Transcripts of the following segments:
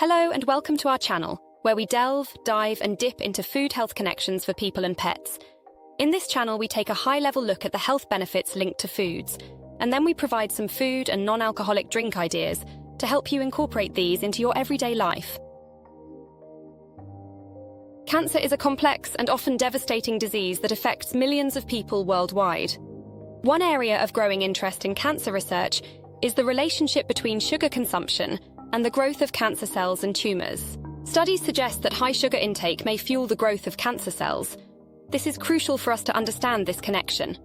Hello and welcome to our channel, where we delve, dive and dip into food health connections for people and pets. In this channel, we take a high-level look at the health benefits linked to foods, and then we provide some food and non-alcoholic drink ideas to help you incorporate these into your everyday life. Cancer is a complex and often devastating disease that affects millions of people worldwide. One area of growing interest in cancer research is the relationship between sugar consumption and the growth of cancer cells and tumors. Studies suggest that high sugar intake may fuel the growth of cancer cells. This is crucial for us to understand this connection.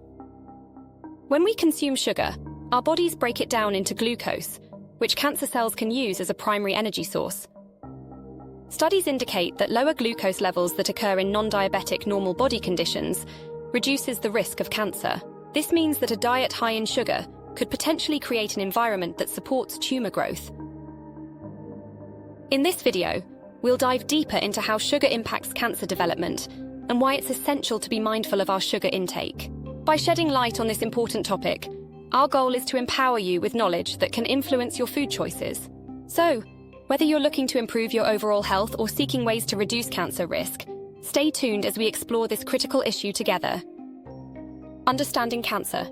When we consume sugar, our bodies break it down into glucose, which cancer cells can use as a primary energy source. Studies indicate that lower glucose levels that occur in non-diabetic normal body conditions reduces the risk of cancer. This means that a diet high in sugar could potentially create an environment that supports tumor growth. In this video, we'll dive deeper into how sugar impacts cancer development and why it's essential to be mindful of our sugar intake. By shedding light on this important topic, our goal is to empower you with knowledge that can influence your food choices. So, whether you're looking to improve your overall health or seeking ways to reduce cancer risk, stay tuned as we explore this critical issue together. Understanding cancer.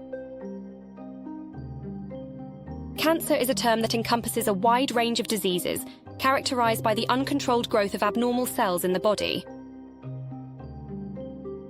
Cancer is a term that encompasses a wide range of diseases characterized by the uncontrolled growth of abnormal cells in the body.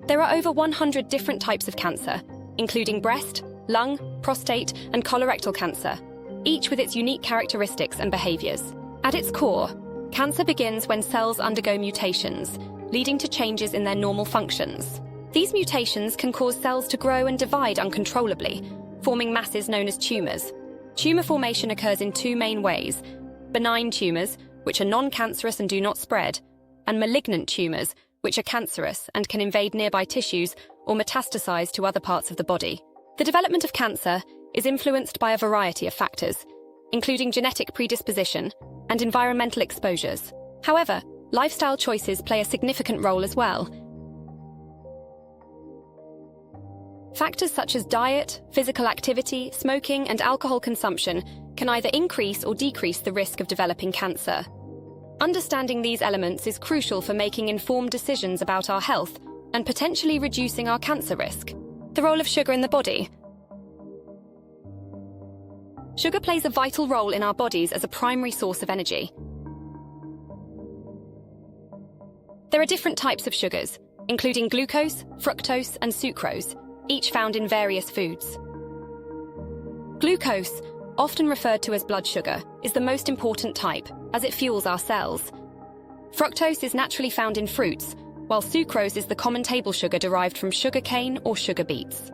There are over 100 different types of cancer, including breast, lung, prostate, and colorectal cancer, each with its unique characteristics and behaviors. At its core, cancer begins when cells undergo mutations, leading to changes in their normal functions. These mutations can cause cells to grow and divide uncontrollably, forming masses known as tumors. Tumor formation occurs in two main ways: benign tumors, which are non-cancerous and do not spread, and malignant tumors, which are cancerous and can invade nearby tissues or metastasize to other parts of the body. The development of cancer is influenced by a variety of factors, including genetic predisposition and environmental exposures. However, lifestyle choices play a significant role as well. Factors such as diet, physical activity, smoking, and alcohol consumption can either increase or decrease the risk of developing cancer. Understanding these elements is crucial for making informed decisions about our health and potentially reducing our cancer risk. The role of sugar in the body. Sugar plays a vital role in our bodies as a primary source of energy. There are different types of sugars, including glucose, fructose, and sucrose, each found in various foods. Glucose, often referred to as blood sugar, is the most important type, as it fuels our cells. Fructose is naturally found in fruits, while sucrose is the common table sugar derived from sugar cane or sugar beets.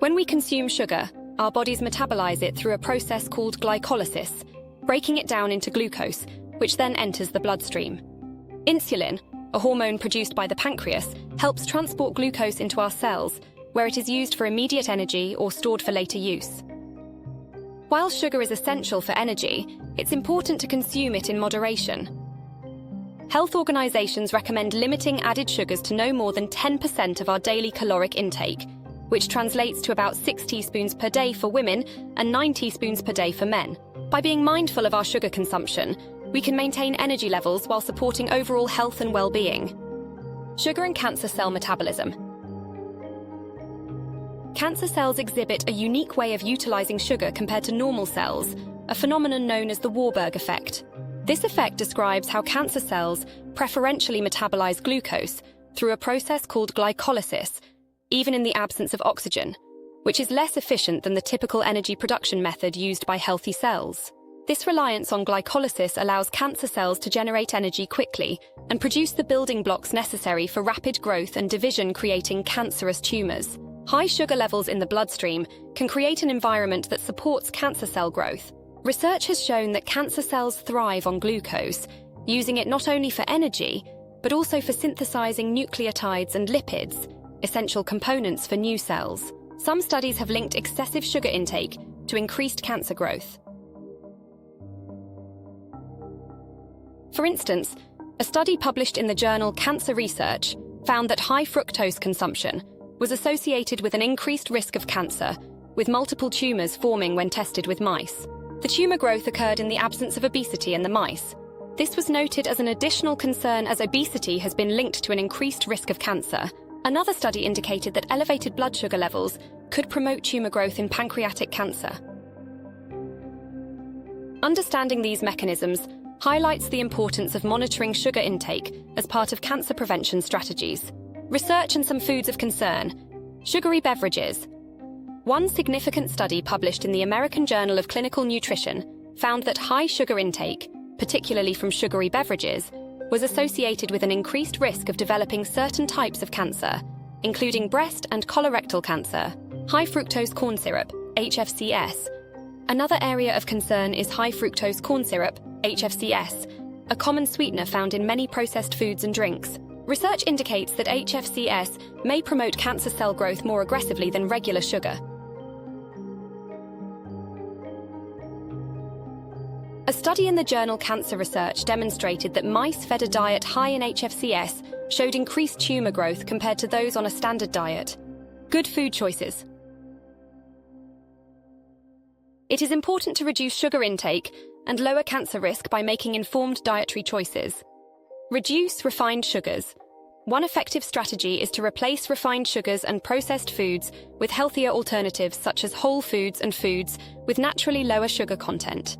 When we consume sugar, our bodies metabolize it through a process called glycolysis, breaking it down into glucose, which then enters the bloodstream. Insulin, a hormone produced by the pancreas, helps transport glucose into our cells, where it is used for immediate energy or stored for later use. While sugar is essential for energy, it's important to consume it in moderation. Health organizations recommend limiting added sugars to no more than 10% of our daily caloric intake, which translates to about 6 teaspoons per day for women and 9 teaspoons per day for men. By being mindful of our sugar consumption, we can maintain energy levels while supporting overall health and well-being. Sugar and cancer cell metabolism. Cancer cells exhibit a unique way of utilizing sugar compared to normal cells, a phenomenon known as the Warburg effect. This effect describes how cancer cells preferentially metabolize glucose through a process called glycolysis, even in the absence of oxygen, which is less efficient than the typical energy production method used by healthy cells. This reliance on glycolysis allows cancer cells to generate energy quickly and produce the building blocks necessary for rapid growth and division, creating cancerous tumors. High sugar levels in the bloodstream can create an environment that supports cancer cell growth. Research has shown that cancer cells thrive on glucose, using it not only for energy, but also for synthesizing nucleotides and lipids, essential components for new cells. Some studies have linked excessive sugar intake to increased cancer growth. For instance, a study published in the journal Cancer Research found that high fructose consumption was associated with an increased risk of cancer, with multiple tumors forming when tested with mice. The tumor growth occurred in the absence of obesity in the mice. This was noted as an additional concern as obesity has been linked to an increased risk of cancer. Another study indicated that elevated blood sugar levels could promote tumor growth in pancreatic cancer. Understanding these mechanisms highlights the importance of monitoring sugar intake as part of cancer prevention strategies. Research and some foods of concern. Sugary beverages. One significant study published in the American Journal of Clinical Nutrition found that high sugar intake, particularly from sugary beverages, was associated with an increased risk of developing certain types of cancer, including breast and colorectal cancer. High fructose corn syrup, HFCS. Another area of concern is high fructose corn syrup, HFCS, a common sweetener found in many processed foods and drinks. Research indicates that HFCS may promote cancer cell growth more aggressively than regular sugar. A study in the journal Cancer Research demonstrated that mice fed a diet high in HFCS showed increased tumor growth compared to those on a standard diet. Good food choices. It is important to reduce sugar intake and lower cancer risk by making informed dietary choices. Reduce refined sugars. One effective strategy is to replace refined sugars and processed foods with healthier alternatives such as whole foods and foods with naturally lower sugar content.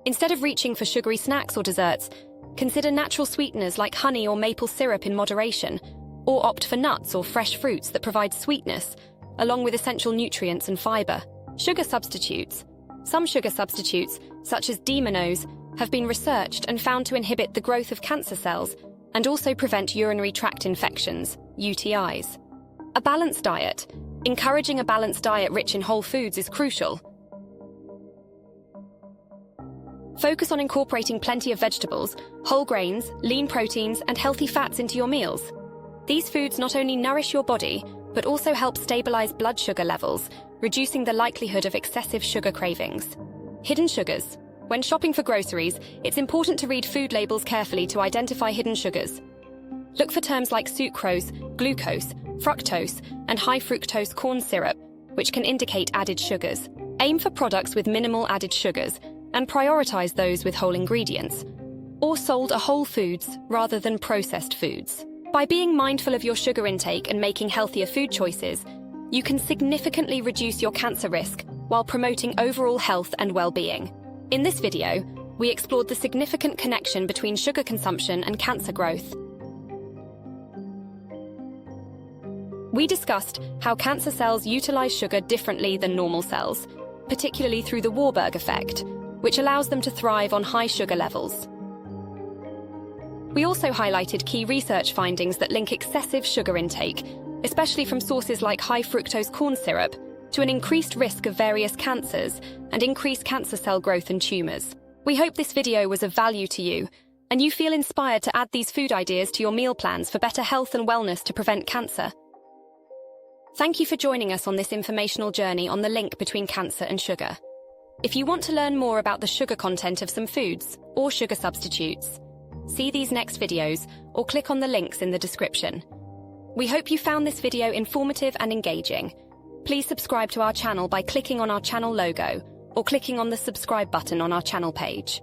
Instead of reaching for sugary snacks or desserts, consider natural sweeteners like honey or maple syrup in moderation, or opt for nuts or fresh fruits that provide sweetness, along with essential nutrients and fiber. Sugar substitutes. Some sugar substitutes, such as d-mannose, have been researched and found to inhibit the growth of cancer cells and also prevent urinary tract infections, UTIs. A balanced diet. Encouraging a balanced diet rich in whole foods is crucial. Focus on incorporating plenty of vegetables, whole grains, lean proteins, and healthy fats into your meals. These foods not only nourish your body, but also help stabilize blood sugar levels, reducing the likelihood of excessive sugar cravings. Hidden sugars. When shopping for groceries, it's important to read food labels carefully to identify hidden sugars. Look for terms like sucrose, glucose, fructose, and high fructose corn syrup, which can indicate added sugars. Aim for products with minimal added sugars, and prioritize those with whole ingredients, or sold as whole foods rather than processed foods. By being mindful of your sugar intake and making healthier food choices, you can significantly reduce your cancer risk while promoting overall health and well-being. In this video, we explored the significant connection between sugar consumption and cancer growth. We discussed how cancer cells utilize sugar differently than normal cells, particularly through the Warburg effect, which allows them to thrive on high sugar levels. We also highlighted key research findings that link excessive sugar intake, especially from sources like high fructose corn syrup, to an increased risk of various cancers and increased cancer cell growth and tumors. We hope this video was of value to you, and you feel inspired to add these food ideas to your meal plans for better health and wellness to prevent cancer. Thank you for joining us on this informational journey on the link between cancer and sugar. If you want to learn more about the sugar content of some foods or sugar substitutes, see these next videos or click on the links in the description. We hope you found this video informative and engaging. Please subscribe to our channel by clicking on our channel logo or clicking on the subscribe button on our channel page.